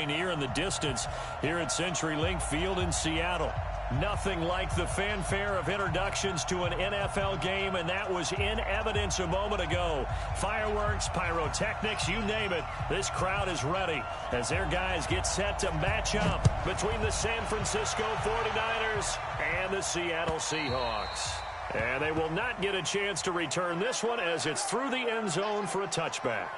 play near in the distance here at CenturyLink Field in Seattle. Nothing like the fanfare of introductions to an NFL game, and that was in evidence a moment ago. Fireworks, pyrotechnics, you name it. This crowd is ready as their guys get set to match up between the San Francisco 49ers and the Seattle Seahawks. And they will not get a chance to return this one as it's through the end zone for a touchback.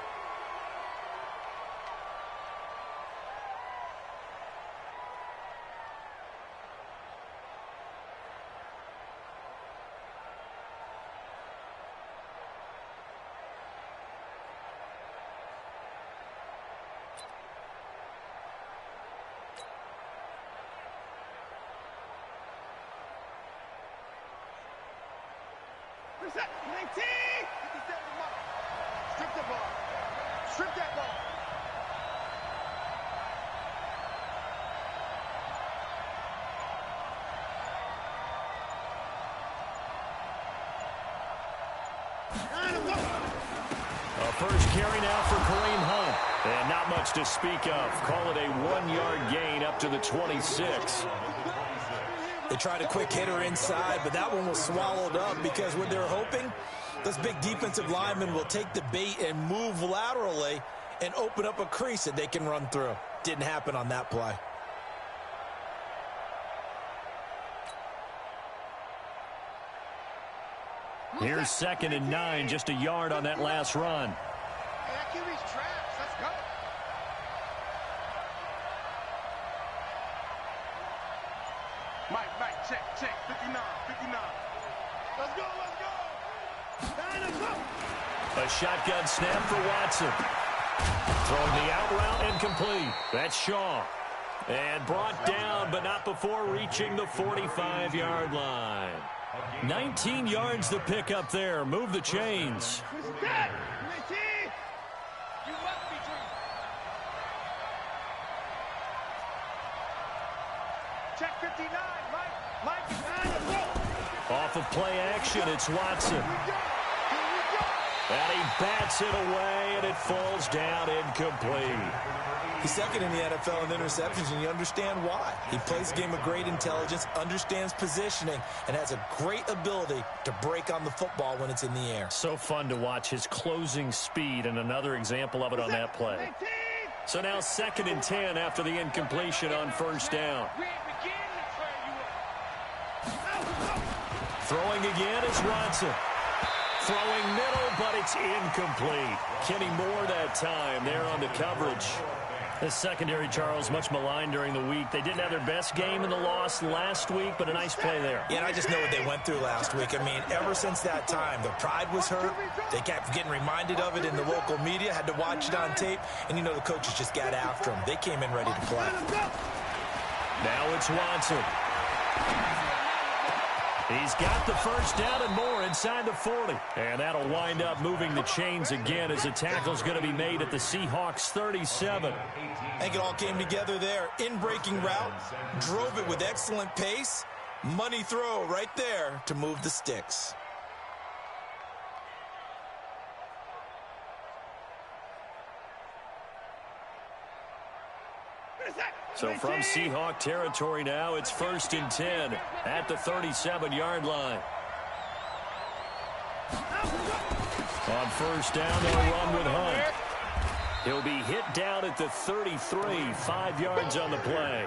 Strip the ball. Strip that ball. A first carry now for Kareem Hunt. And not much to speak of. Call it a 1-yard gain up to the 26. They tried a quick hitter inside, but that one was swallowed up because what they're hoping, those big defensive linemen will take the bait and move laterally and open up a crease that they can run through. Didn't happen on that play. Here's 2nd and 9, just a yard on that last run. Hey, that QB's traps. Let's go. Mike, check, 59. Let's go. A shotgun snap for Watson. Throwing the out route and complete. That's Shaw. And brought down, but not before reaching the 45-yard line. 19 yards to pick up there. Move the chains. Check 59, Mike. Off of play action, it's Watson. And he bats it away, and it falls down incomplete. He's second in the NFL in interceptions, and you understand why. He plays a game of great intelligence, understands positioning, and has a great ability to break on the football when it's in the air. So fun to watch his closing speed, and another example of it on that play. So now 2nd and 10 after the incompletion on first down. Throwing again is Watson. Throwing middle, but it's incomplete. Kenny Moore that time there on the coverage. This secondary, Charles, much maligned during the week. They didn't have their best game in the loss last week, but a nice play there. Yeah, and I just know what they went through last week. I mean, ever since that time, their pride was hurt. They kept getting reminded of it in the local media, had to watch it on tape, and you know the coaches just got after them. They came in ready to play. Now it's Watson. He's got the first down and more inside the 40. And that'll wind up moving the chains again as the tackle's going to be made at the Seahawks 37. I think it all came together there. In-breaking route, drove it with excellent pace. Money throw right there to move the sticks. So from Seahawk territory now, it's 1st and 10 at the 37-yard line. On first down, they'll run with Hunt. He'll be hit down at the 33, 5 yards on the play.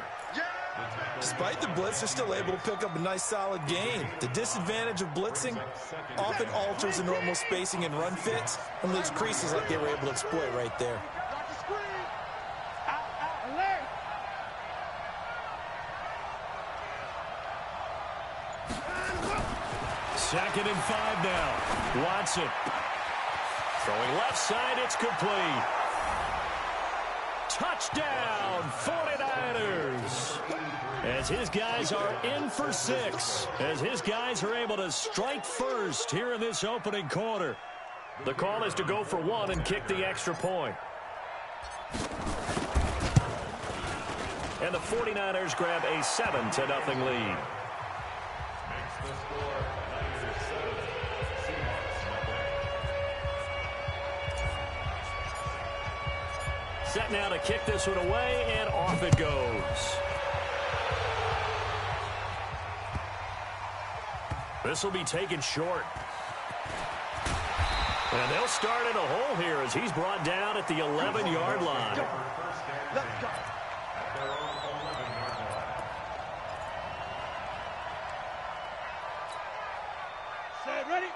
Despite the blitz, they're still able to pick up a nice solid gain. The disadvantage of blitzing often alters the normal spacing and run fits and leaves creases like they were able to exploit right there. 2nd and 5 now. Watson. Throwing left side, it's complete. Touchdown, 49ers. As his guys are in for 6. As his guys are able to strike first here in this opening quarter. The call is to go for 1 and kick the extra point. And the 49ers grab a 7-0 lead. set now to kick this one away, and off it goes. This will be taken short. And they'll start in a hole here as he's brought down at the 11-yard line. Let's go. Set, ready?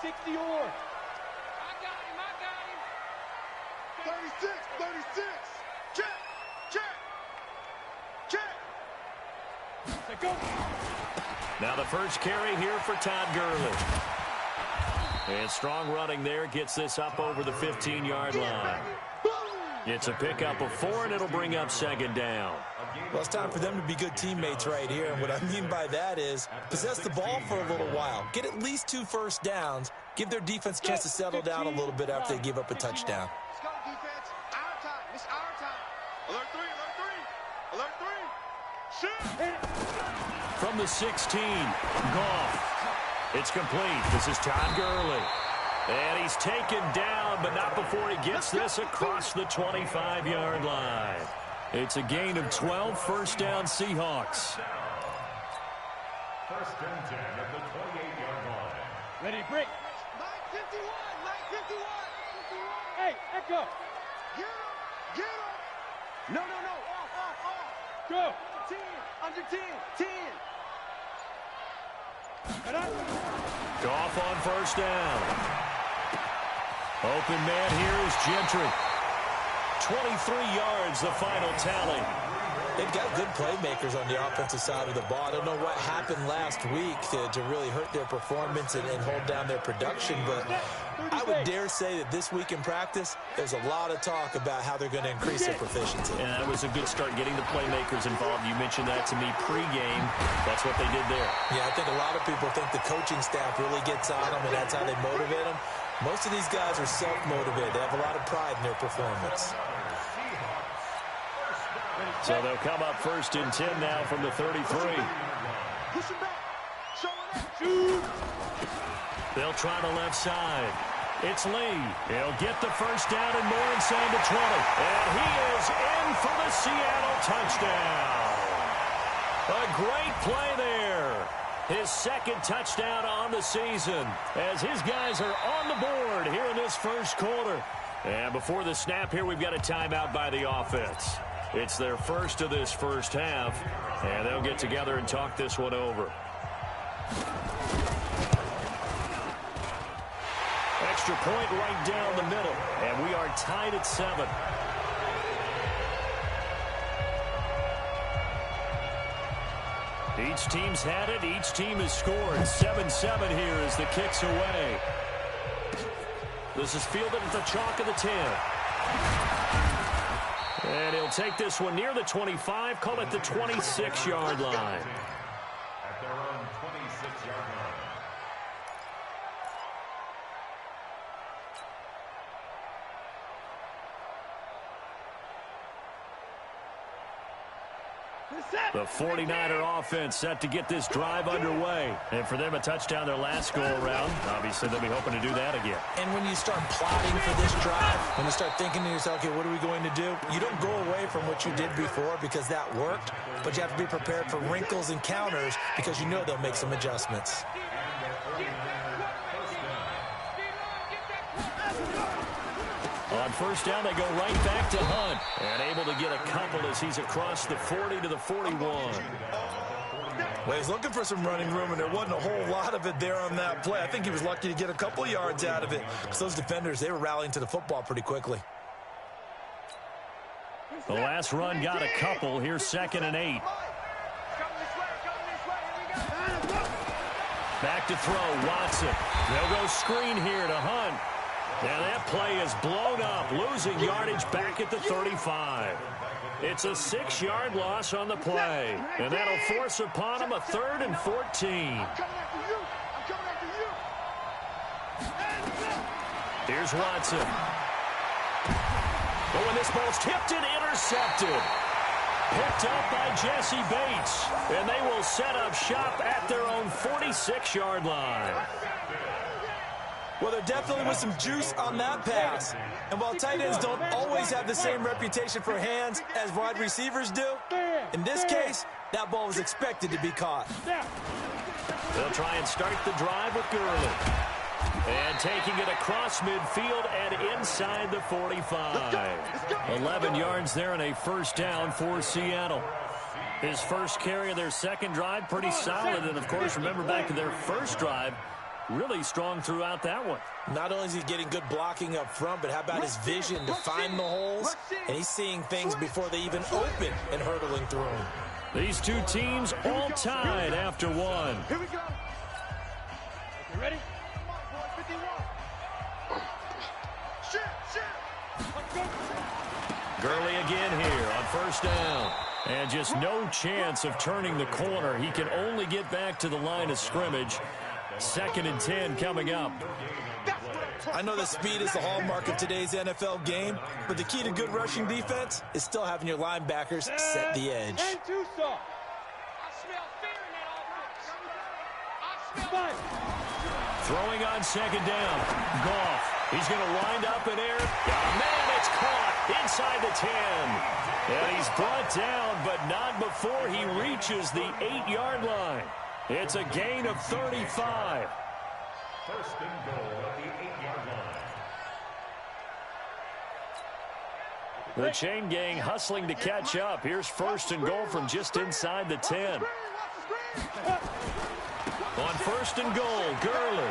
60 or. I got him. 36, 36. Check, check, check. Let's go. Now the first carry here for Todd Gurley. And strong running there gets this up over the 15-yard line. It's a pickup of 4, and it'll bring up second down. Well, it's time for them to be good teammates right here. And what I mean by that is possess the ball for a little while. Get at least 2 first downs. Give their defense a chance to settle down a little bit after they give up a touchdown. Let's go, defense. Our time. It's our time. Alert 3, alert 3. Alert 3. Shoot. From the 16, Goff. It's complete. This is Todd Gurley. And he's taken down, but not before he gets this across the 25-yard line. It's a gain of 12, first down Seahawks. First and 10 at the 28-yard line. Ready, break. 951, 951. Hey, Echo. Get him, get him. No. Off. Go. 10, under 10, 10. Goff on first down. Open man here is Gentry. 23 yards, the final tally. They've got good playmakers on the offensive side of the ball. I don't know what happened last week to really hurt their performance and hold down their production, but I would dare say that this week in practice, there's a lot of talk about how they're going to increase their proficiency. And that was a good start getting the playmakers involved. You mentioned that to me pregame. That's what they did there. Yeah, I think a lot of people think the coaching staff really gets on them, and that's how they motivate them. Most of these guys are self-motivated. They have a lot of pride in their performance. So they'll come up first and 10 now from the 33. Push him back. Show him that. Shoot. They'll try the left side. It's Lee. He'll get the first down and more inside the 20. And he is in for the Seattle touchdown. A great play there. His second touchdown on the season as his guys are on the board here in this first quarter. And before the snap here, we've got a timeout by the offense. It's their first of this first half, and they'll get together and talk this one over. Extra point right down the middle, and we are tied at 7. Each team's had it. Each team has scored. 7-7 here as the kick's away. This is fielded at the chalk of the 10. And he'll take this one near the 25, call it the 26-yard line. At their own 26-yard line. The 49er offense set to get this drive underway. And for them, a touchdown their last go-around. Obviously, they'll be hoping to do that again. And when you start plotting for this drive, when you start thinking to yourself, okay, what are we going to do? You don't go away from what you did before because that worked, but you have to be prepared for wrinkles and counters because you know they'll make some adjustments. On first down, they go right back to Hunt. And able to get a couple as he's across the 40 to the 41. Well, he's looking for some running room, and there wasn't a whole lot of it there on that play. I think he was lucky to get a couple yards out of it because those defenders, they were rallying to the football pretty quickly. The last run got a couple. Here's 2nd and 8. Back to throw, Watson. They'll go screen here to Hunt. And that play is blown up, losing yardage back at the 35. It's a 6-yard loss on the play. And that'll force upon him a 3rd and 14. I'm coming after you. Here's Watson. Oh, and this ball's tipped and intercepted. Picked up by Jesse Bates. And they will set up shop at their own 46-yard line. Well, there definitely was some juice on that pass. And while tight ends don't always have the same reputation for hands as wide receivers do, in this case, that ball was expected to be caught. They'll try and start the drive with Gurley. And taking it across midfield and inside the 45. 11 yards there and a first down for Seattle. His first carry of their second drive, pretty solid. And, of course, remember back to their first drive, really strong throughout that one. Not only is he getting good blocking up front, but how about his vision to find the holes? And he's seeing things before they even open and hurdling through them. These two teams all tied after one. Here we go. You ready? Gurley again here on first down. And just no chance of turning the corner. He can only get back to the line of scrimmage. 2nd and 10 coming up. I know that speed is the hallmark of today's NFL game, but the key to good rushing defense is still having your linebackers set the edge. Throwing on 2nd down. Goff. He's going to wind up in air. Oh, man, it's caught inside the 10. And he's brought down, but not before he reaches the 8-yard line. It's a gain of 35. First and goal at the 8-yard line. The chain gang hustling to catch up. Here's first and goal from just inside the 10. On first and goal, Gurley.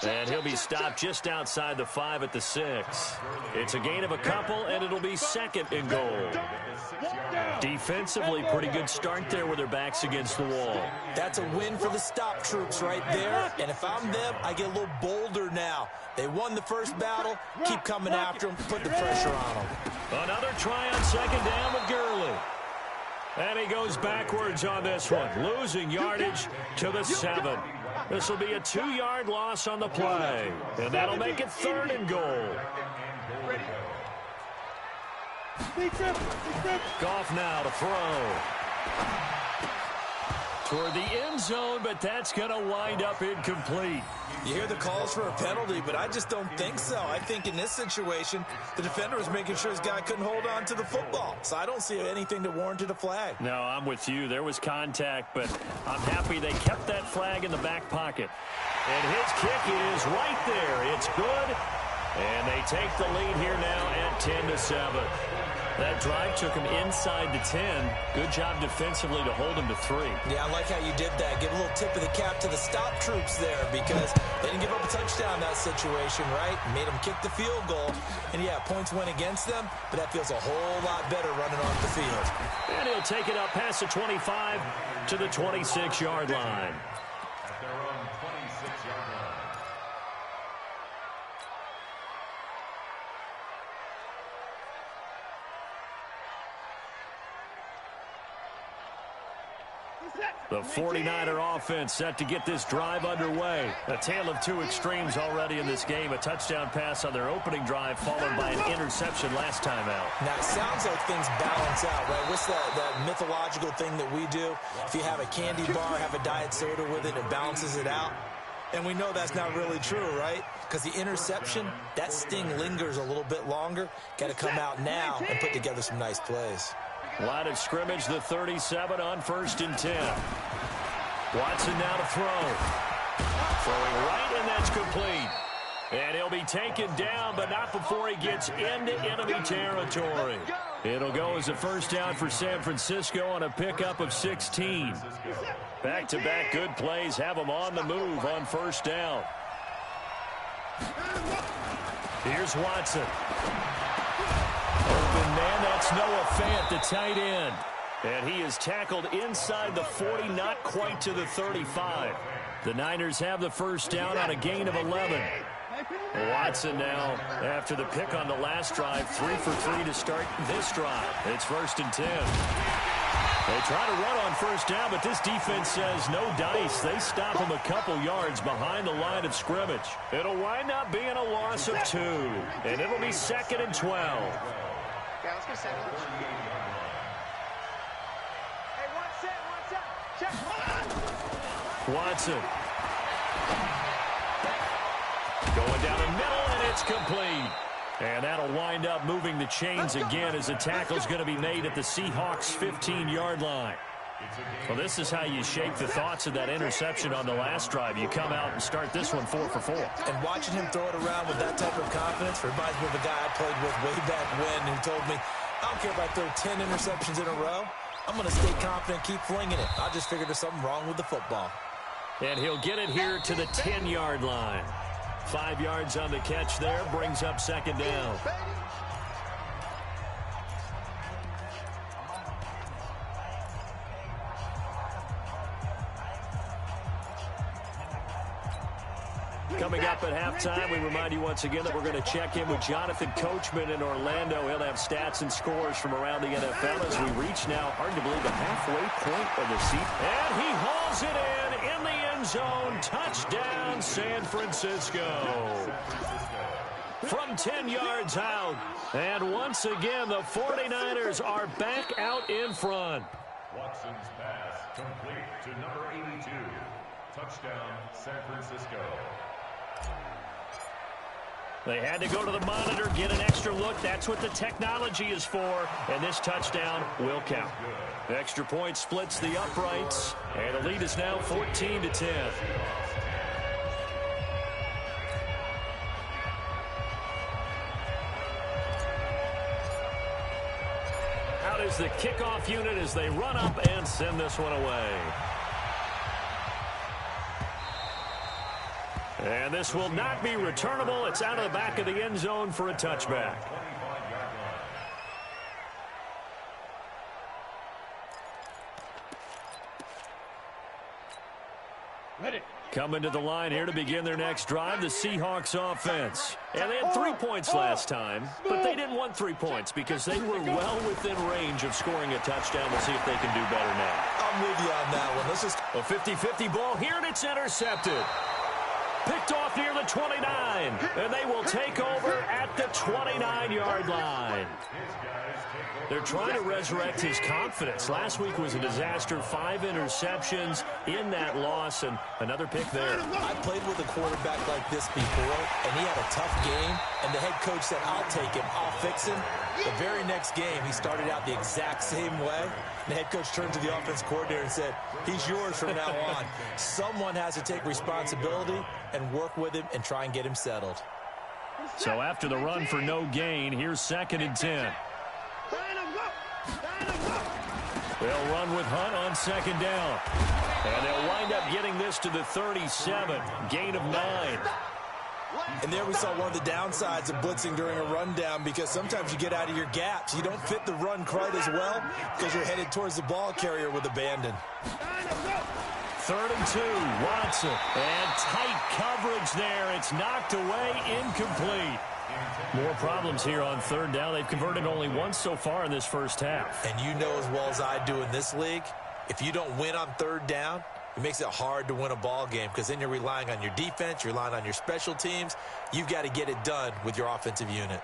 And he'll be stopped just outside the 5 at the 6. It's a gain of a couple, and it'll be 2nd and goal. Defensively, pretty good start there with their backs against the wall. That's a win for the stop troops right there. And if I'm them, I get a little bolder now. They won the first battle. Keep coming after them. Put the pressure on them. Another try on 2nd down with Gurley. And he goes backwards on this one, losing yardage to the 7. This will be a 2-yard loss on the play. And that'll make it 3rd and goal. Goff now to throw. Toward the end zone, but that's going to wind up incomplete. You hear the calls for a penalty, but I just don't think so. I think in this situation, the defender was making sure his guy couldn't hold on to the football. So I don't see anything that warranted a flag. No, I'm with you. There was contact, but I'm happy they kept that flag in the back pocket. And his kick is right there. It's good. And they take the lead here now at 10-7. That drive took him inside the 10. Good job defensively to hold him to 3. Yeah, I like how you did that. Give a little tip of the cap to the stop troops there because they didn't give up a touchdown in that situation, right? Made them kick the field goal. And, yeah, points went against them, but that feels a whole lot better running off the field. And he'll take it up past the 25 to the 26-yard line. At their own 26-yard line. The 49er offense set to get this drive underway. A tale of two extremes already in this game. A touchdown pass on their opening drive followed by an interception last time out. Now, it sounds like things balance out, right? What's that mythological thing that we do? If you have a candy bar, have a diet soda with it, it balances it out. And we know that's not really true, right? Because the interception, that sting lingers a little bit longer. Got to come out now and put together some nice plays. Line of scrimmage, the 37 on 1st and 10. Watson now to throw. Throwing right, and that's complete. And he'll be taken down, but not before he gets into enemy territory. It'll go as a first down for San Francisco on a pickup of 16. Back-to-back good plays have them on the move on first down. Here's Watson. Open man, that's Noah Fant, the tight end. And he is tackled inside the 40, not quite to the 35. The Niners have the first down on a gain of 11. Watson now, after the pick on the last drive, 3 for 3 to start this drive. It's 1st and 10. They try to run on first down, but this defense says no dice. They stop him a couple yards behind the line of scrimmage. It'll wind up being a loss of 2, and it'll be 2nd and 12. Okay, let's go second. Hey, one set. Check. Watson. Going down the middle, and it's complete. And that'll wind up moving the chains again as the tackle's going to be made at the Seahawks' 15-yard line. Well, this is how you shape the thoughts of that interception on the last drive. You come out and start this one 4 for 4. And watching him throw it around with that type of confidence reminds me of a guy I played with way back when who told me, I don't care if I throw 10 interceptions in a row. I'm going to stay confident, keep flinging it. I just figured there's something wrong with the football. And he'll get it here to the 10-yard line. 5 yards on the catch there, brings up second down. Coming up at halftime, we remind you once again that we're going to check in with Jonathan Coachman in Orlando. He'll have stats and scores from around the NFL as we reach now, hard to believe, the halfway point of the season. And he hauls it in the end zone. Touchdown, San Francisco. From 10 yards out. And once again, the 49ers are back out in front. Watson's pass complete to number 82. Touchdown, San Francisco. They had to go to the monitor, get an extra look. That's what the technology is for. And this touchdown will count. The extra point splits the uprights. And the lead is now 14-10. Out is the kickoff unit as they run up and send this one away. And this will not be returnable. It's out of the back of the end zone for a touchback. Coming to the line here to begin their next drive, the Seahawks offense. And they had 3 points last time, but they didn't want 3 points because they were well within range of scoring a touchdown. We'll see if they can do better now. I'm with you on that one. This is a 50-50 ball here, and it's intercepted. Picked off near the 29, and they will take over at the 29-yard line. They're trying to resurrect his confidence. Last week was a disaster. 5 interceptions in that loss, and another pick there. I played with a quarterback like this before, and he had a tough game, and the head coach said, I'll take him, I'll fix him. The very next game, he started out the exact same way. The head coach turned to the offense coordinator and said, he's yours from now on. Someone has to take responsibility and work with him and try and get him settled. So after the run for no gain, here's 2nd and 10. They'll run with Hunt on 2nd down. And they'll wind up getting this to the 37. Gain of 9. And there we saw one of the downsides of blitzing during a rundown, because sometimes you get out of your gaps. You don't fit the run quite as well because you're headed towards the ball carrier with abandon. 3rd and 2, Watson. And tight coverage there. It's knocked away, incomplete. More problems here on 3rd down. They've converted only once so far in this first half. And you know as well as I do in this league, if you don't win on 3rd down, it makes it hard to win a ball game, because then you're relying on your defense, you're relying on your special teams. You've got to get it done with your offensive unit.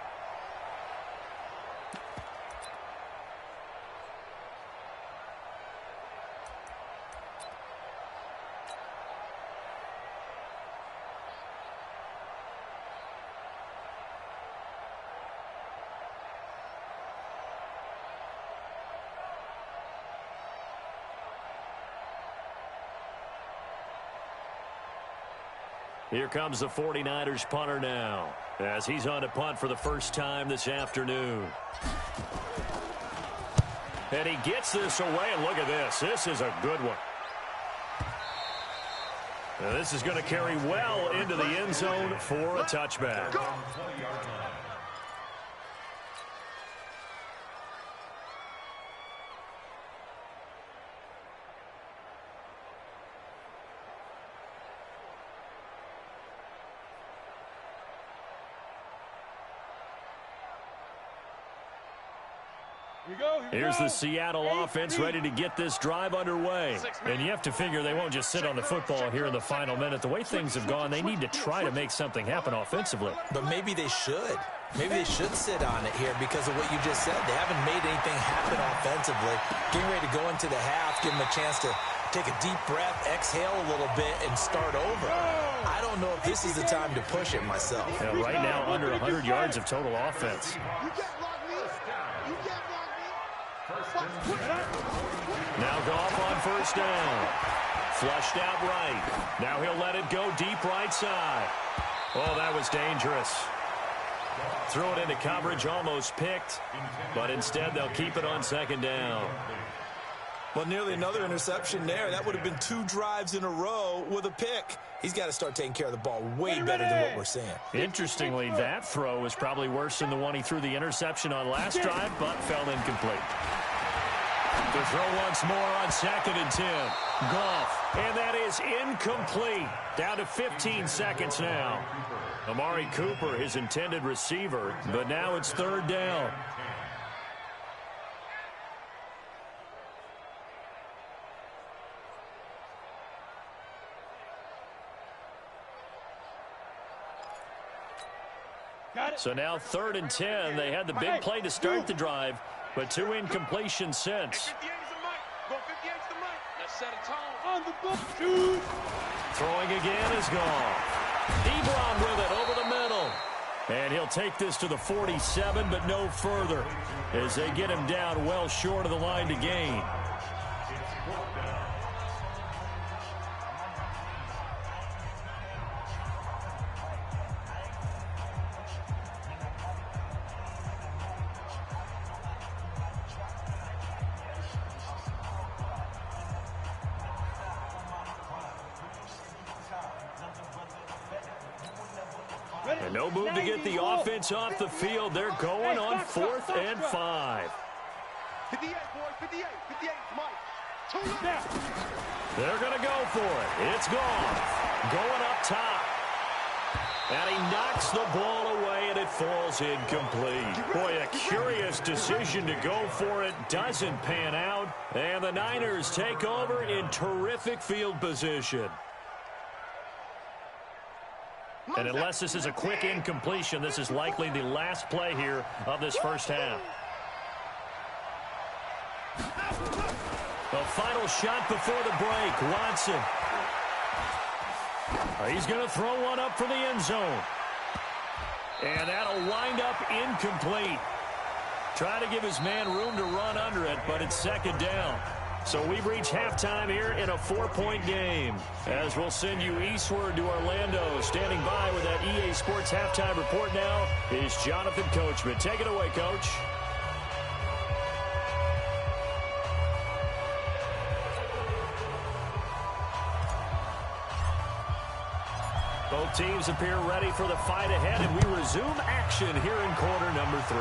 Here comes the 49ers punter now, as he's on to punt for the first time this afternoon. And he gets this away, and look at this. This is a good one. Now this is going to carry well into the end zone for a touchback. Here's the Seattle offense ready to get this drive underway. And you have to figure they won't just sit on the football here in the final minute. The way things have gone, they need to try to make something happen offensively. But maybe they should. Maybe they should sit on it here because of what you just said. They haven't made anything happen offensively. Getting ready to go into the half, give them a chance to take a deep breath, exhale a little bit, and start over. I don't know if this is the time to push it myself. Yeah, right now, under 100 yards of total offense. Now Goff on first down. Flushed out right. Now he'll let it go deep right side. Oh, that was dangerous. Throw it into coverage, almost picked. But instead, they'll keep it on second down. Well, nearly another interception there. That would have been 2 drives in a row with a pick. He's got to start taking care of the ball way better than what we're seeing. Interestingly, that throw was probably worse than the one he threw the interception on last drive, but fell incomplete. The throw once more on 2nd and 10. Goff, and that is incomplete. Down to 15 seconds now. Amari Cooper, his intended receiver, but now it's 3rd down. So now 3rd and 10. They had the big play to start the drive, but 2 incompletions since. Throwing again is Goff. Ebron with it over the middle. And he'll take this to the 47, but no further, as they get him down well short of the line to gain. And no move to get the offense off the field. They're going on 4th and 5. 58, boys, 58, 58, Mike. They're going to go for it. It's Goff going up top. And he knocks the ball away, and it falls incomplete. Boy, a curious decision to go for it. Doesn't pan out. And the Niners take over in terrific field position. And unless this is a quick incompletion, this is likely the last play here of this first half. The final shot before the break, Watson. He's going to throw one up for the end zone. And that'll wind up incomplete. Trying to give his man room to run under it, but it's 2nd down. So we've reached halftime here in a 4-point game. As we'll send you eastward to Orlando. Standing by with that EA Sports halftime report now is Jonathan Coachman. Take it away, Coach. Both teams appear ready for the fight ahead, and we resume action here in quarter number 3.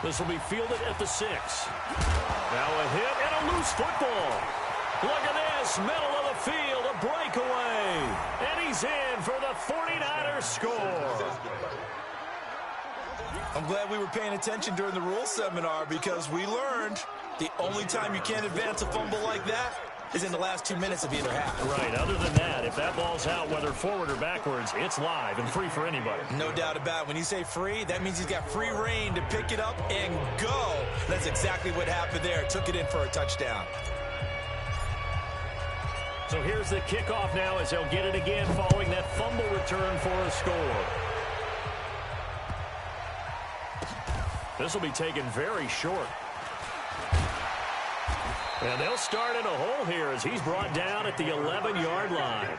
This will be fielded at the 6. Now a hit and a loose football. Look at this, middle of the field, a breakaway. And he's in for the 49ers score. I'm glad we were paying attention during the rules seminar, because we learned the only time you can't advance a fumble like that is in the last 2 minutes of either half. Right. Other than that, if that ball's out, whether forward or backwards, it's live and free for anybody. No doubt about it. When you say free, that means he's got free reign to pick it up and go. That's exactly what happened there. Took it in for a touchdown. So here's the kickoff now, as they'll get it again following that fumble return for a score. This will be taken very short. And they'll start in a hole here as he's brought down at the 11-yard line.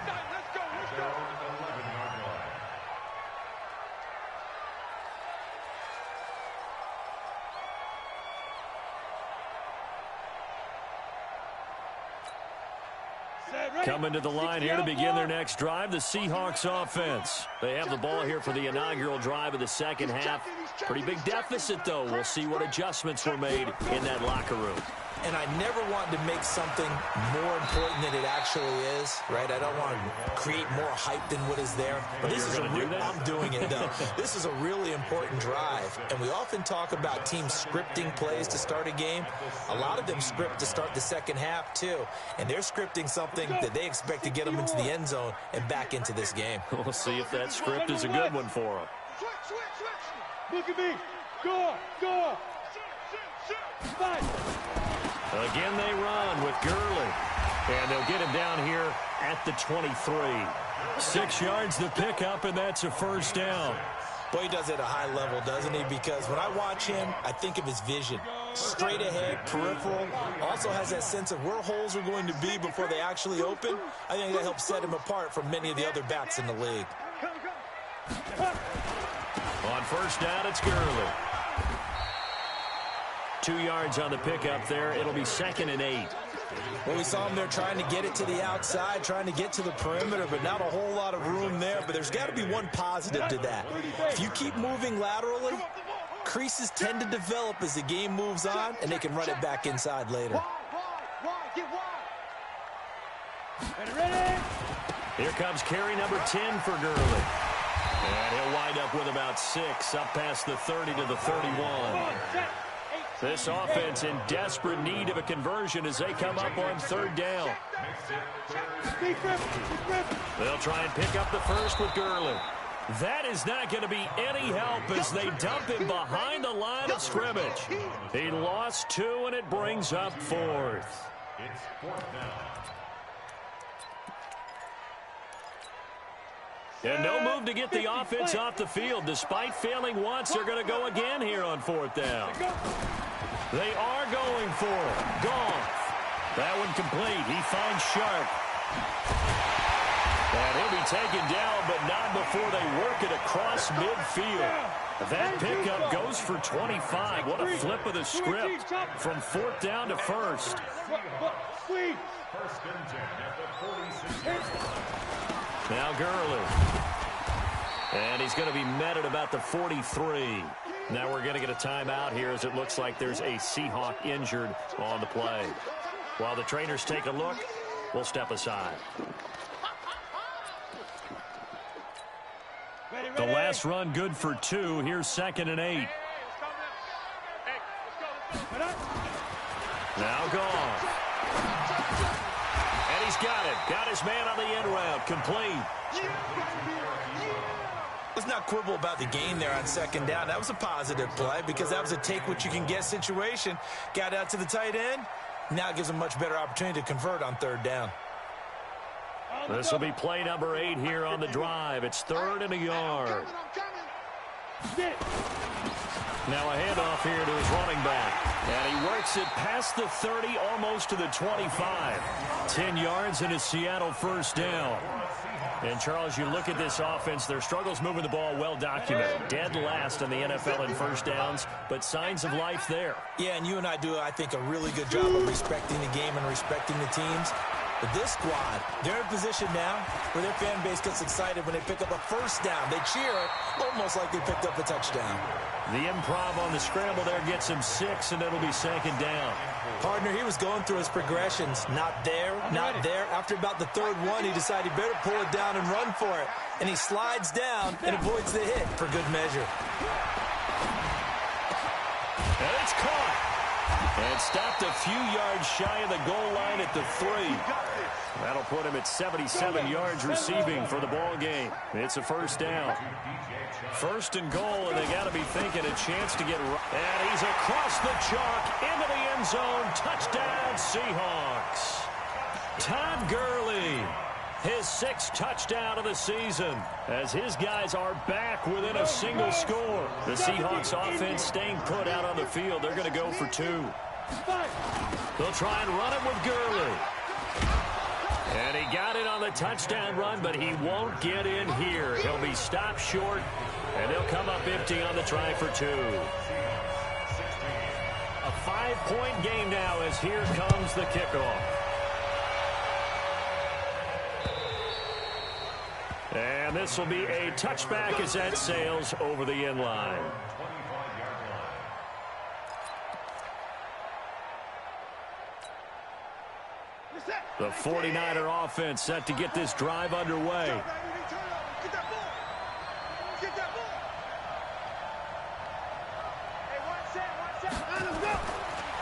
Coming to the line here to begin their next drive, the Seahawks offense. They have the ball here for the inaugural drive of the second half. Pretty big deficit, though. We'll see what adjustments were made in that locker room. And I never want to make something more important than it actually is, right? I don't want to create more hype than what is there. But this is I'm doing it, though. This is a really important drive. And we often talk about teams scripting plays to start a game. A lot of them script to start the second half, too. And they're scripting something that they expect to get them into the end zone and back into this game. We'll see if that script is a good one for them. Look at me. Go. Fight. Again, they run with Gurley. And they'll get him down here at the 23. 6 yards the pickup, and that's a first down. Boy, he does it at a high level, doesn't he? Because when I watch him, I think of his vision. Straight ahead, peripheral. Also has that sense of where holes are going to be before they actually open. I think that helps set him apart from many of the other backs in the league. On first down, it's Gurley. 2 yards on the pickup there. It'll be 2nd and 8. Well, we saw him there trying to get it to the outside, trying to get to the perimeter, but not a whole lot of room there. But there's got to be one positive to that. If you keep moving laterally, creases tend to develop as the game moves on, and they can run it back inside later. Here comes carry number 10 for Gurley. And he'll wind up with about 6, up past the 30 to the 31. This offense in desperate need of a conversion as they come up on 3rd down. They'll try and pick up the first with Gurley. That is not going to be any help as they dump him behind the line of scrimmage. He lost 2, and it brings up 4th. It's 4th down. And no move to get the offense off the field. Despite failing once, they're going to go again here on 4th down. They are going for it. Goff. That one complete. He finds Sharp. And he'll be taken down, but not before they work it across midfield. That pickup goes for 25. What a flip of the script from 4th down to 1st. First and 10 at the 46. Now Gurley. And he's going to be met at about the 43. Now we're going to get a timeout here as it looks like there's a Seahawk injured on the play. While the trainers take a look, we'll step aside. The last run good for 2. Here's 2nd and 8. Now Goff. And he's got it. Got his man on the end route. Complete. Let's not quibble about the gain there on 2nd down. That was a positive play because that was a take-what-you-can-get situation. Got out to the tight end. Now it gives them much better opportunity to convert on 3rd down. This will be play number 8 here on the drive. It's 3rd and a yard. Now a handoff here to his running back. And he works it past the 30, almost to the 25. 10 yards and a Seattle first down. And, Charles, you look at this offense, their struggles moving the ball well documented. Dead last in the NFL in first downs, but signs of life there. Yeah, and you and I do, I think, a really good job of respecting the game and respecting the teams. But this squad, they're in position now where their fan base gets excited when they pick up a first down. They cheer almost like they picked up a touchdown. The improv on the scramble there gets him 6, and it'll be 2nd down. Partner, he was going through his progressions. Not there, not there. After about the 3rd one, he decided he better pull it down and run for it. And he slides down and avoids the hit for good measure. And it's caught. And stopped a few yards shy of the goal line at the 3. That'll put him at 77 yards receiving for the ball game. It's a first down. 1st and goal, and they got to be thinking a chance to get right. And he's across the chalk into the end zone. Touchdown, Seahawks. Todd Gurley, his 6th touchdown of the season, as his guys are back within a single score. The Seahawks offense staying put out on the field. They're going to go for 2. They'll try and run it with Gurley. And he got it on the touchdown run, but he won't get in here. He'll be stopped short, and they'll come up empty on the try for 2. A 5-point game now as here comes the kickoff. And this will be a touchback as that sails over the end line. The 49er offense set to get this drive underway.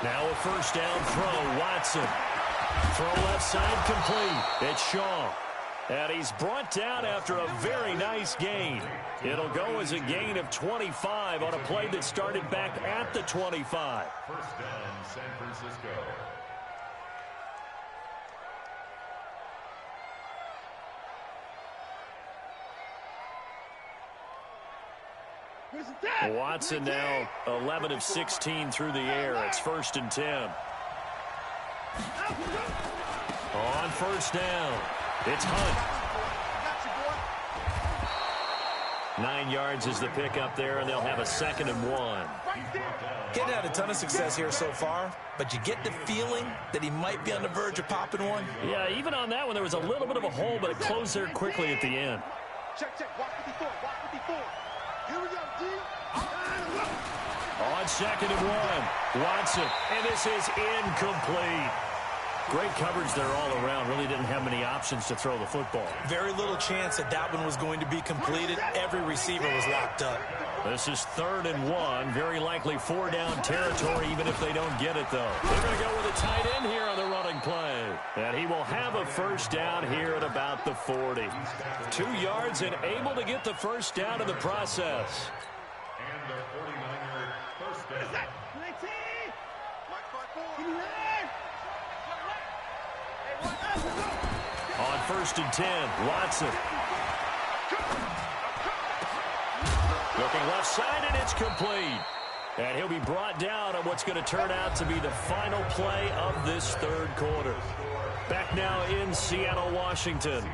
Now a first down throw, Watson. Throw left side complete. It's Shaw. And he's brought down after a very nice gain. It'll go as a gain of 25 on a play that started back at the 25. First down, San Francisco. Watson now 11 of 16 through the air. It's 1st and 10. On first down, it's Hunt. 9 yards is the pickup there, and they'll have a 2nd and 1. Getting had a ton of success here so far, but you get the feeling that he might be on the verge of popping one. Yeah, even on that one, there was a little bit of a hole, but it closed there quickly at the end. Check, check. Walk 54. Walk 54. Here we go, D. On 2nd and 1, Watson, and this is incomplete. Great coverage there all around. Really didn't have many options to throw the football. Very little chance that that one was going to be completed. Every receiver was locked up. This is 3rd and 1. Very likely 4-down territory, even if they don't get it, though. They're going to go with a tight end here on the running play. And he will have a first down here at about the 40. 2 yards and able to get the first down in the process. And the 49er first down. On 1st and 10, Watson. Looking left side, and it's complete. And he'll be brought down on what's going to turn out to be the final play of this 3rd quarter. Back now in Seattle, Washington.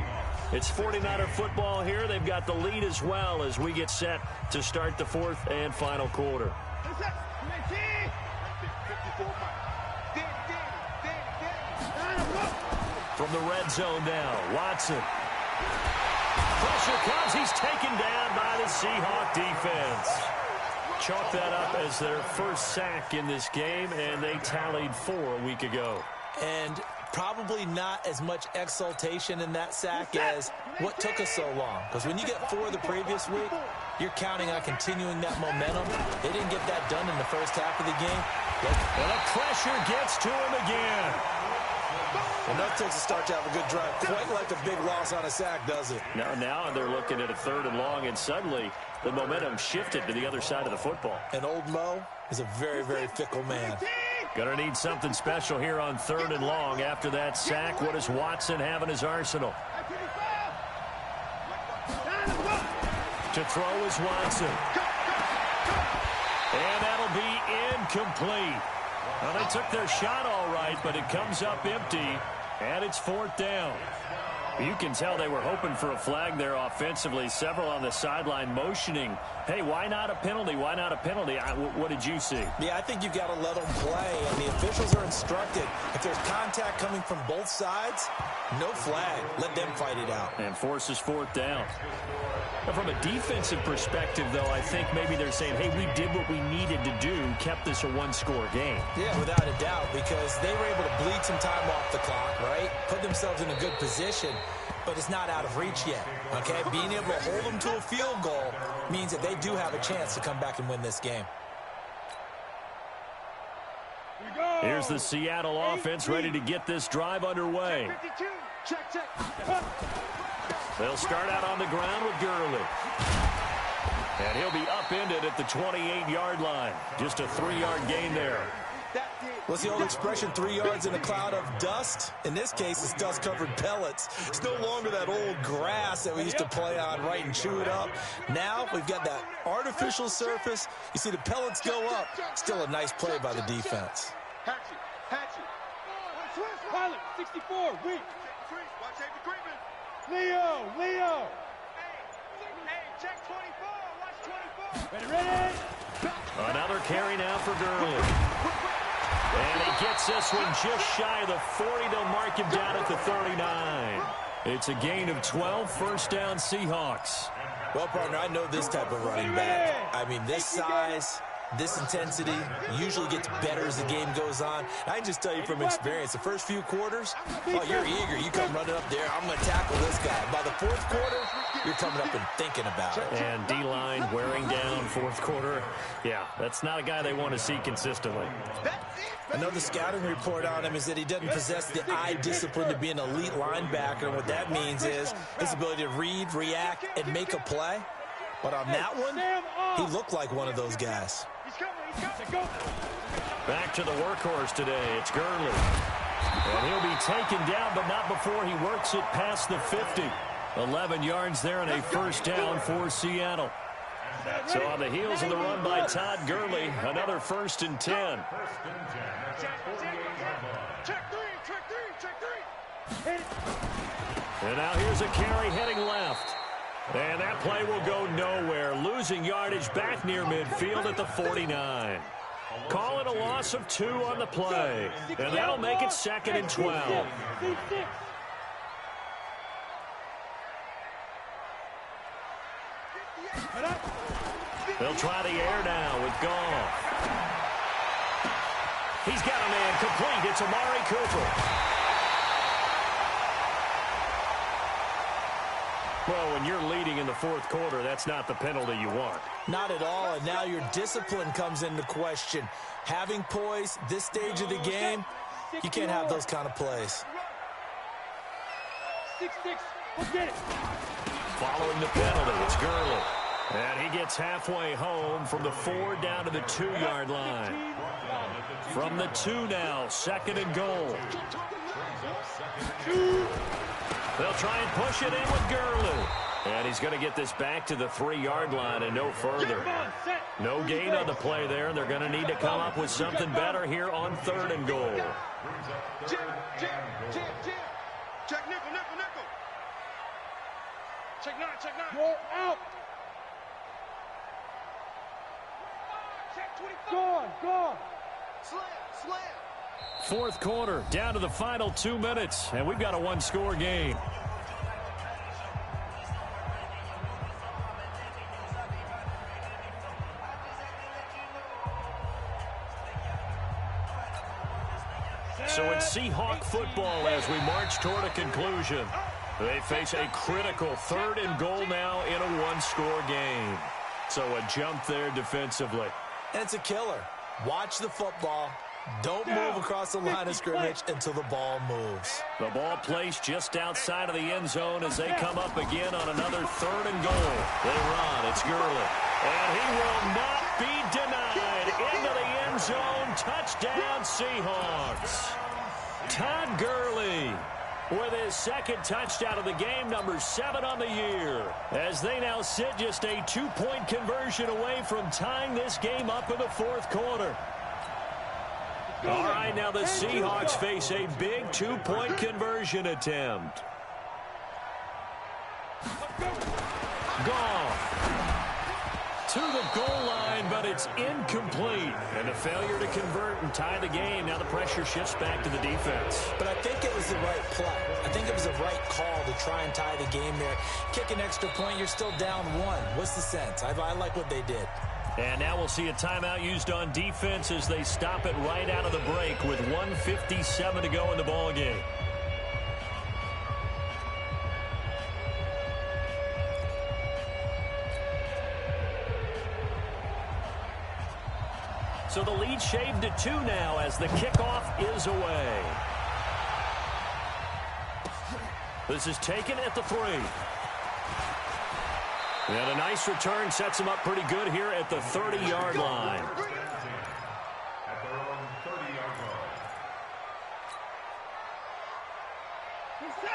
It's 49er football here. They've got the lead as well as we get set to start the 4th and final quarter. From the red zone now, Watson. Pressure comes. He's taken down by the Seahawk defense. Chalk that up as their first sack in this game, and they tallied 4 a week ago. And probably not as much exultation in that sack as what took us so long. Because when you get 4 the previous week, you're counting on continuing that momentum. They didn't get that done in the first half of the game. And the pressure gets to him again. Enough takes a start to have a good drive. Quite like a big loss on a sack, does it? Now they're looking at a 3rd and long, and suddenly the momentum shifted to the other side of the football. And old Mo is a very, very fickle man. Gonna need something special here on 3rd and long. After that sack, what does Watson have in his arsenal? To throw is Watson. And that'll be incomplete. Well, they took their shot all right, but it comes up empty, and it's 4th down. You can tell they were hoping for a flag there offensively. Several on the sideline motioning, hey, why not a penalty? Why not a penalty? What did you see? Yeah, I think you've got to let them play, and the officials are instructed. If there's contact coming from both sides, no flag. Let them fight it out. And forces 4th down. Now, from a defensive perspective, though, I think maybe they're saying, hey, we did what we needed to do, kept this a 1-score game. Yeah, without a doubt, because they were able to bleed some time off the clock, right? Put themselves in a good position, but it's not out of reach yet, okay? Being able to hold them to a field goal means that they do have a chance to come back and win this game. Here's the Seattle offense ready to get this drive underway. Check, check. They'll start out on the ground with Gurley. And he'll be upended at the 28-yard line. Just a 3-yard gain there. What's the old expression, 3 yards in a cloud of dust? In this case, it's dust-covered pellets. It's no longer that old grass that we used to play on, right, and chew it up. Now we've got that artificial surface. You see the pellets go up. Still a nice play by the defense. Hatchet, hatchet. Pilot, 64, weak. Watch safety Creepman. Leo, Leo. Hey, check 24, watch 24. Ready? Another carry now for Gurley. And he gets this one just shy of the 40. They'll mark him down at the 39. It's a gain of 12, first down Seahawks. Well, partner, I know this type of running back. I mean, this size, this intensity usually gets better as the game goes on. I can just tell you from experience, the first few quarters, oh, you're eager. You come running up there, I'm going to tackle this guy. By the fourth quarter, you're coming up and thinking about it. And D-line wearing down fourth quarter. Yeah, that's not a guy they want to see consistently. Another scouting report on him is that he doesn't possess the eye discipline to be an elite linebacker. And what that means is his ability to read, react, and make a play. But on that one, he looked like one of those guys. Back to the workhorse today. It's Gurley. And he'll be taken down, but not before he works it past the 50. 11 yards there and a first down for Seattle. So on the heels of the run by Todd Gurley, another 1st and 10. And now here's a carry heading left. And that play will go nowhere. Losing yardage back near midfield at the 49. Call it a loss of 2 on the play. And that'll make it 2nd and 12. They'll try the air now with Goff. He's got a man complete. It's Amari Cooper. Well, when you're leading in the fourth quarter, that's not the penalty you want. Not at all, and now your discipline comes into question. Having poise, this stage of the game, you can't have those kind of plays. 6-6, go get it. Following the penalty, it's Gurley. And he gets halfway home from the 4 down to the 2-yard line. From the 2 now, 2nd and goal. They'll try and push it in with Gurley. And he's going to get this back to the 3-yard line and no further. No gain on the play there, and they're going to need to come up with something better here on 3rd and goal. Check nickel. Check 9. Go out. Check 25. Gone. Slam. Fourth quarter, down to the final 2 minutes, and we've got a 1-score game. So it's Seahawk football as we march toward a conclusion. They face a critical 3rd and goal now in a 1-score game. So a jump there defensively. And it's a killer. Watch the football. Don't move across the line of scrimmage until the ball moves. The ball placed just outside of the end zone as they come up again on another 3rd and goal. They run. It's Gurley. And he will not be denied. Into the end zone. Touchdown, Seahawks. Todd Gurley with his 2nd touchdown of the game, number 7 on the year, as they now sit just a 2-point conversion away from tying this game up in the 4th quarter. All right, now the Seahawks face a big 2-point conversion attempt. Goff to the goal line, but it's incomplete. And a failure to convert and tie the game. Now the pressure shifts back to the defense. But I think it was the right play. I think it was the right call to try and tie the game there. Kick an extra point, you're still down 1. What's the sense? I like what they did. And now we'll see a timeout used on defense as they stop it right out of the break with 1:57 to go in the ball game. So the lead shaved to 2 now as the kickoff is away. This is taken at the 3. And a nice return sets him up pretty good here at the 30-yard line. At their own 30-yard line.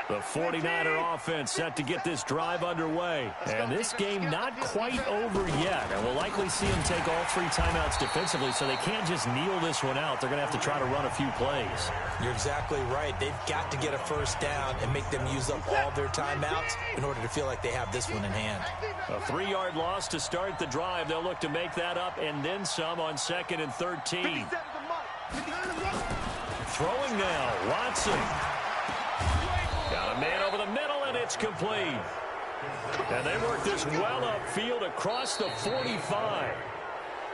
The 49er offense set to get this drive underway. And this game not quite over yet. And we'll likely see them take all 3 timeouts defensively, so they can't just kneel this one out. They're going to have to try to run a few plays. You're exactly right. They've got to get a first down and make them use up all their timeouts in order to feel like they have this one in hand. A 3-yard loss to start the drive. They'll look to make that up and then some on 2nd and 13. Throwing now, Watson. Got a man over the middle, and it's complete. And they work this well upfield across the 45.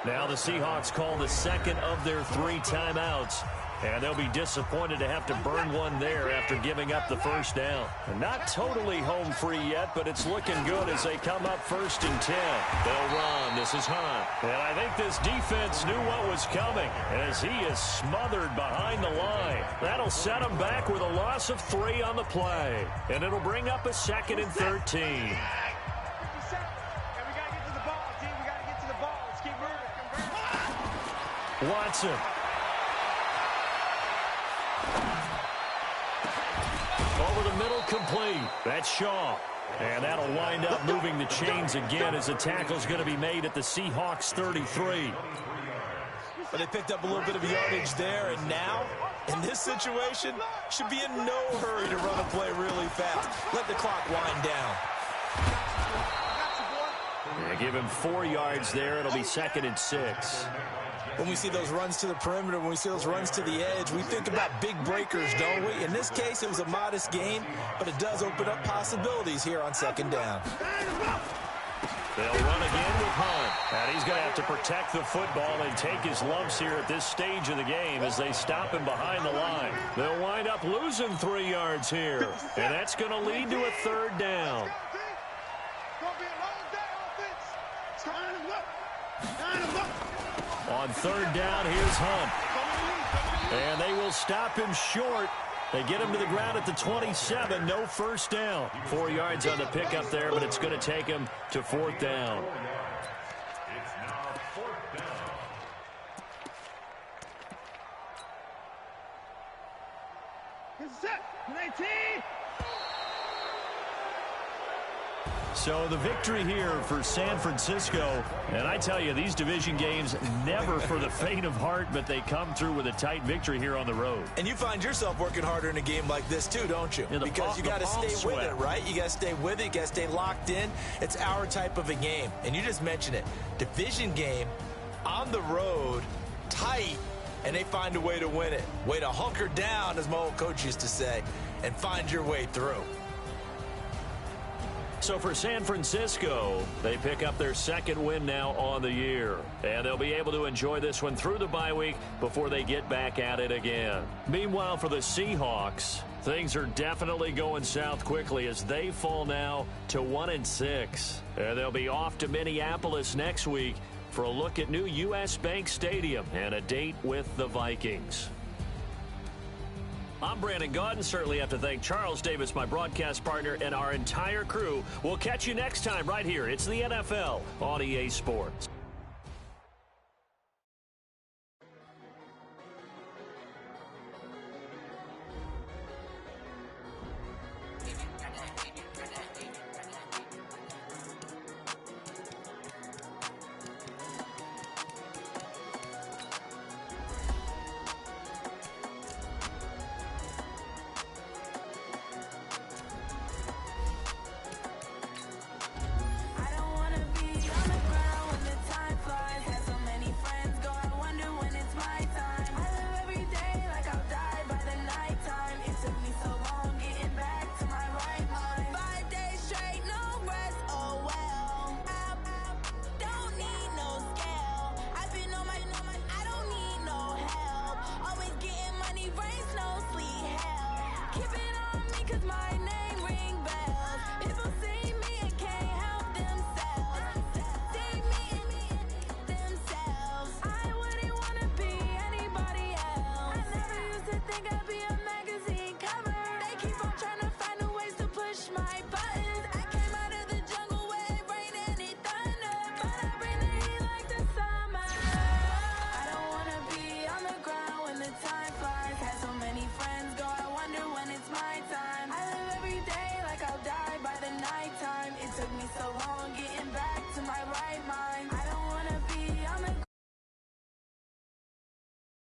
Now the Seahawks call the second of their 3 timeouts. And they'll be disappointed to have to burn one there after giving up the first down. Not totally home free yet, but it's looking good as they come up 1st and 10. They'll run. This is Hunt. And I think this defense knew what was coming as he is smothered behind the line. That'll set him back with a loss of 3 on the play. And it'll bring up a 2nd and 13. Watson. Over the middle, complete. That's Shaw. And that'll wind up moving the chains again as the tackle's going to be made at the Seahawks 33. But they picked up a little bit of yardage there, and now, in this situation, should be in no hurry to run a play really fast. Let the clock wind down. Yeah, give him 4 yards there. It'll be 2nd and 6. When we see those runs to the perimeter, when we see those runs to the edge, we think about big breakers, don't we? In this case, it was a modest gain, but it does open up possibilities here on 2nd down. They'll run again with Hunt. And he's going to have to protect the football and take his lumps here at this stage of the game as they stop him behind the line. They'll wind up losing 3 yards here. And that's going to lead to a 3rd down. On 3rd down, here's Hunt. And they will stop him short. They get him to the ground at the 27. No first down. 4 yards on the pickup there, but it's going to take him to 4th down. It's now 4th down. It's set. 19. So the victory here for San Francisco, and I tell you, these division games never for the faint of heart, but they come through with a tight victory here on the road. And you find yourself working harder in a game like this too, don't you? Yeah, because you got to stay with it, right? You got to stay with it. You got to stay locked in. It's our type of a game. And you just mentioned it. Division game, on the road, tight, and they find a way to win it. Way to hunker down, as my old coach used to say, and find your way through. So for San Francisco, they pick up their 2nd win now on the year. And they'll be able to enjoy this one through the bye week before they get back at it again. Meanwhile, for the Seahawks, things are definitely going south quickly as they fall now to 1-6. And they'll be off to Minneapolis next week for a look at new U.S. Bank Stadium and a date with the Vikings. I'm Brandon Gaudin. Certainly have to thank Charles Davis, my broadcast partner, and our entire crew. We'll catch you next time right here. It's the NFL on EA Sports. Time flies, had so many friends go, I wonder when it's my time. I live every day